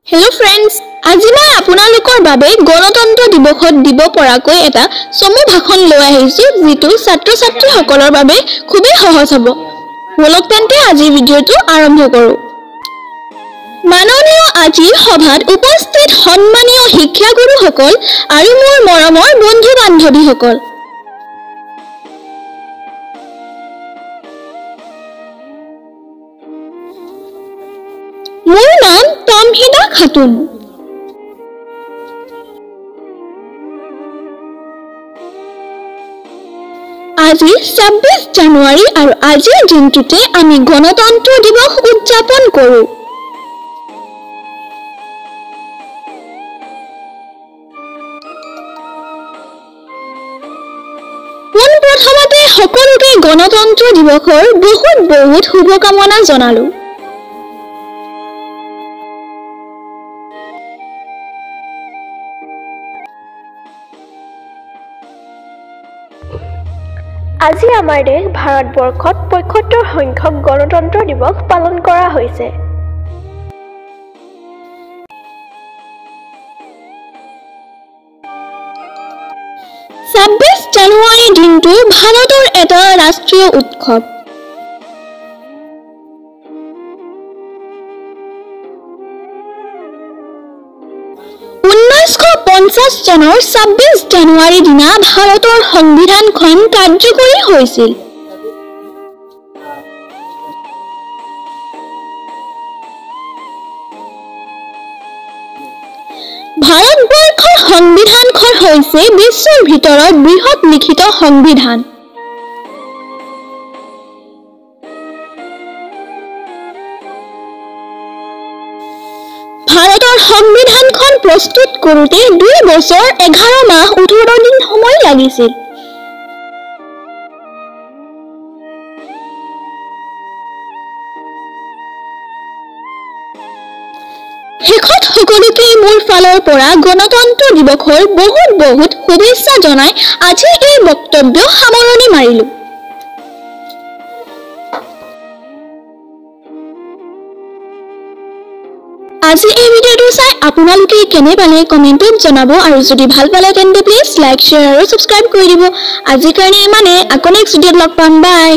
Hello friends, আজি মই আপোনালোকৰ বাবে গণতন্ত্ৰ দিৱসত দিব পৰাকৈ এটা চমু ভাষণ লৈ আহিছো যিটো ছাত্ৰ-ছাত্ৰীসকলৰ বাবে খুবেই সহজ হ'ব। বলক তেন্তে আজি ভিডিঅ'টো আৰম্ভ কৰো। মাননীয় আজিৰ সভাত উপস্থিত সন্মানীয় শিক্ষাগুৰুসকল আৰু মোৰ মৰমৰ বন্ধু-বান্ধৱীসকল। মোৰ নাম তমহিনা খাতুন। আজি 26 জানুৱাৰী আৰু আজিৰ দিনটোতে আমি গণতন্ত্ৰ দিৱস উদযাপন কৰো। পোনপ্ৰথমতে সকলোকে গণতন্ত্ৰ দিৱসৰ বহুত শুভকামনা জনালো। আজি আমাৰ দেশ ভাৰতবৰ্ষত ৭৫ সংখ্যক গণতন্ত্ৰ দিৱস পালন কৰা হৈছে। জানুৱাৰী দিনটো ভাৰতৰ এটা ৰাষ্ট্ৰীয় উৎসৱ। চনৰ 26 জানুৱাৰী দিনা ভাৰতৰ সংবিধানখন কাৰ্যকৰী হৈছিল। ভাৰতবৰ্ষৰ সংবিধানখন হৈছে বিশ্বৰ ভিতৰত বৃহৎ লিখিত সংবিধান। ভাৰতৰ সংবিধানখন প্ৰস্তুত কৰোঁতে 2 বছৰ 11 মাহ 18 দিন সময় লাগিছিল। শেষত সকলোকে মোৰ ফালৰ পৰা গণতন্ত্ৰ দিৱসৰ বহুত শুভেচ্ছা জনাই আজি এই বক্তব্য সামৰণি মাৰিলো। আজি এই ভিডিঅ'টো চাই আপোনালোকে কেনে পালে কমেন্টত জনাব আৰু যদি ভাল পালে তেন্তে প্লিজ লাইক, শ্বেয়াৰ আৰু সাবস্ক্ৰাইব কৰি দিব। আজিৰ কাৰণে ইমানে, আকৌ নেক্সট ভিডিঅ'ত লগ পাম। বাই।